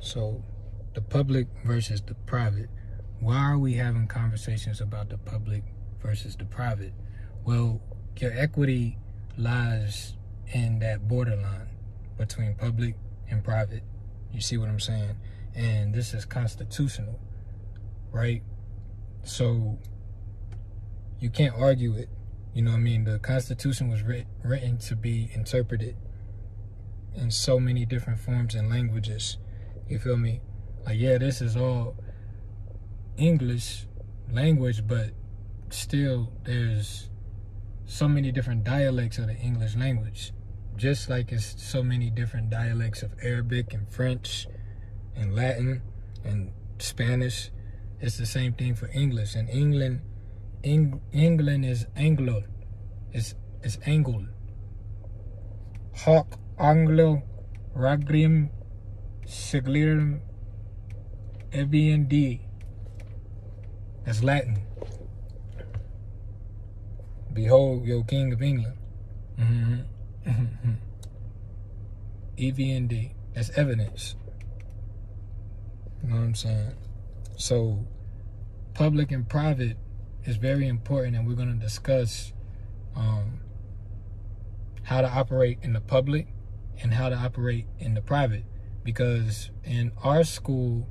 So, the public versus the private. Why are we having conversations about the public versus the private? Well, your equity lies in that borderline between public and private. You see what I'm saying? And this is constitutional, right? So you can't argue it. You know what I mean? The Constitution was written to be interpreted in so many different forms and languages. You feel me? Like, yeah, this is all English language, but still there's so many different dialects of the English language. Just like it's so many different dialects of Arabic and French and Latin and Spanish. It's the same thing for English. And England is Anglo. It's Angle. Hoc Anglo Ragrim Siglirum Ebnd. That's Latin. Behold your King of England. EVND. That's evidence. You know what I'm saying? So, public and private is very important, and we're going to discuss how to operate in the public and how to operate in the private. Because in our school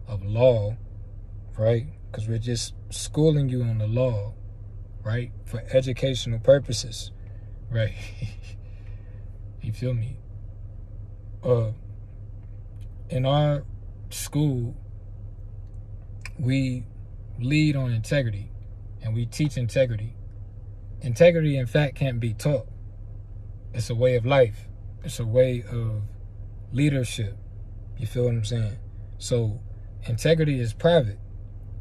of law, right, because we're just schooling you on the law, right, for educational purposes, right? You feel me? In our school, we lead on integrity, and we teach integrity. Integrity, in fact, can't be taught. It's a way of life. It's a way of leadership. You feel what I'm saying? So, integrity is private.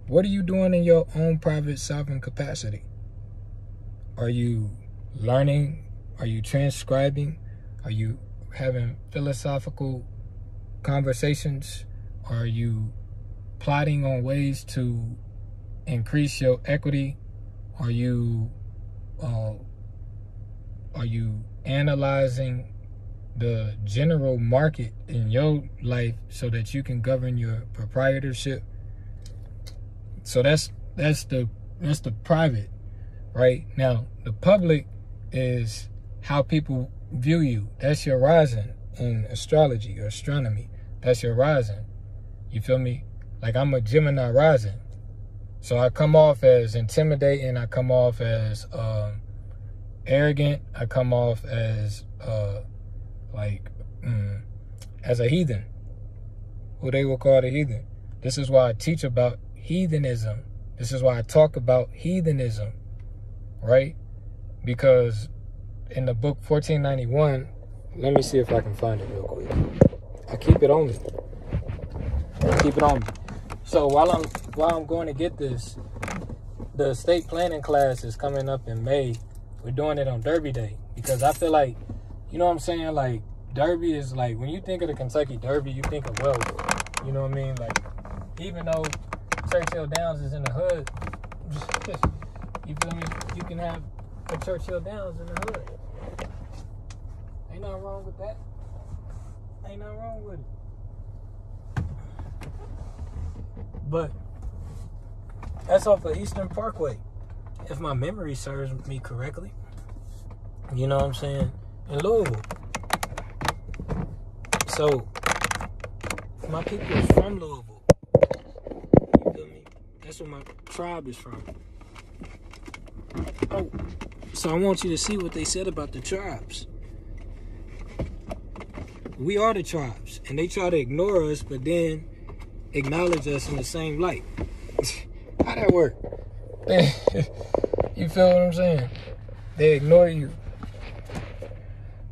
What are you doing in your own private sovereign capacity? Are you learning? Are you transcribing? Are you having philosophical conversations? Are you plotting on ways to increase your equity? Are you analyzing the general market in your life so that you can govern your proprietorship? So that's the private, right? Now, the public is how people view you. That's your rising in astrology or astronomy. That's your rising. You feel me? Like, I'm a Gemini rising. So I come off as intimidating. I come off as arrogant. I come off as as a heathen, who they will call the heathen. This is why I teach about heathenism. This is why I talk about heathenism, right? Because in the book 1491, let me see if I can find it real quick. I keep it on me. So while I'm going to get this, the estate planning class is coming up in May. We're doing it on Derby Day, because I feel like, you know what I'm saying? Like, Derby is like, when you think of the Kentucky Derby, you think of wealth. You know what I mean? Like, even though Churchill Downs is in the hood, you feel me? You can have a Churchill Downs in the hood. Ain't nothing wrong with that. Ain't nothing wrong with it. But that's off of Eastern Parkway, if my memory serves me correctly. You know what I'm saying? In Louisville. So, my people is from Louisville. You feel me? That's where my tribe is from. Oh, so I want you to see what they said about the tribes. We are the tribes, and they try to ignore us, but then acknowledge us in the same light. How that work? You feel what I'm saying? They ignore you.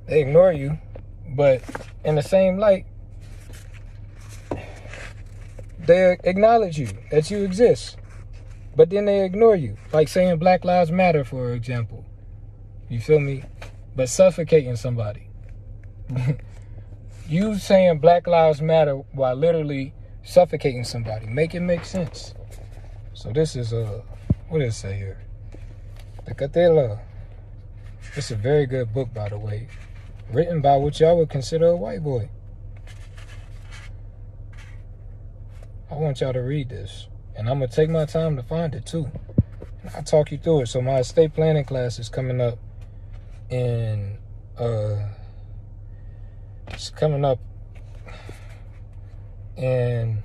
They ignore you, but in the same light, they acknowledge you, that you exist. But then they ignore you. Like saying Black Lives Matter, for example. You feel me? But suffocating somebody. You saying Black Lives Matter while literally suffocating somebody. Make it make sense. So this is what does it say here? The Catela. It's a very good book, by the way. Written by what y'all would consider a white boy. I want y'all to read this. And I'm going to take my time to find it too. And I'll talk you through it. So my estate planning class is coming up in, it's coming up in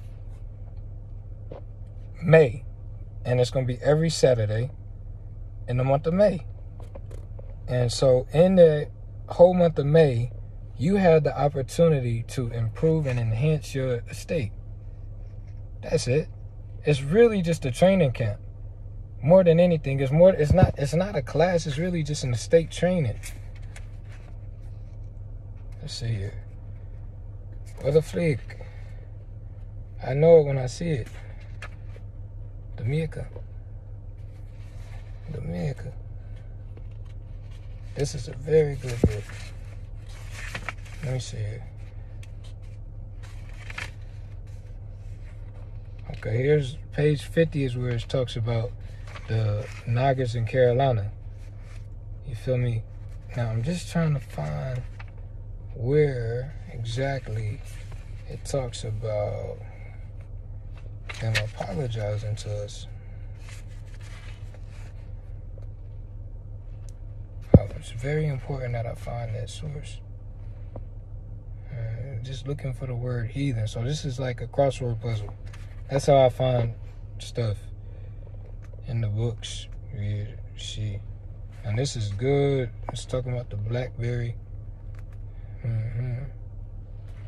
May. And it's going to be every Saturday in the month of May. And so in the whole month of May, you have the opportunity to improve and enhance your estate. That's it. It's really just a training camp. More than anything, it's not a class, it's really just an estate training. Let's see here. What a flick. I know it when I see it. Dominica. This is a very good book. Let me see here. Okay, here's page 50 is where it talks about the Nagas in Carolina. You feel me? Now, I'm just trying to find where exactly it talks about them apologizing to us. Oh, it's very important that I find that source. Just looking for the word heathen. So this is like a crossword puzzle. That's how I find stuff in the books. And this is good. It's talking about the Blackberry.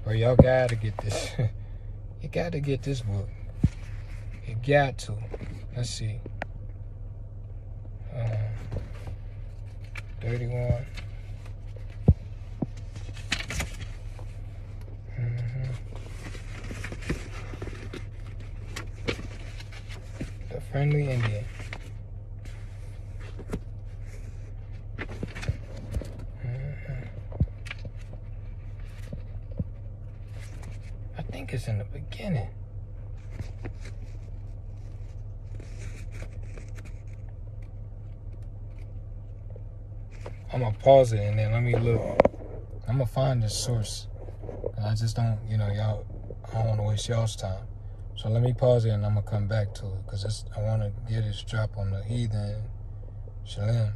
Bro, y'all gotta get this. You gotta get this book. You got to. Let's see. 31. The Friendly Indian. I think it's in the beginning. I'm gonna pause it and then let me look. I'm gonna find this source. I just don't, y'all, I don't want to waste y'all's time. So let me pause it and I'm gonna come back to it because I want to get this drop on the heathen Shalem.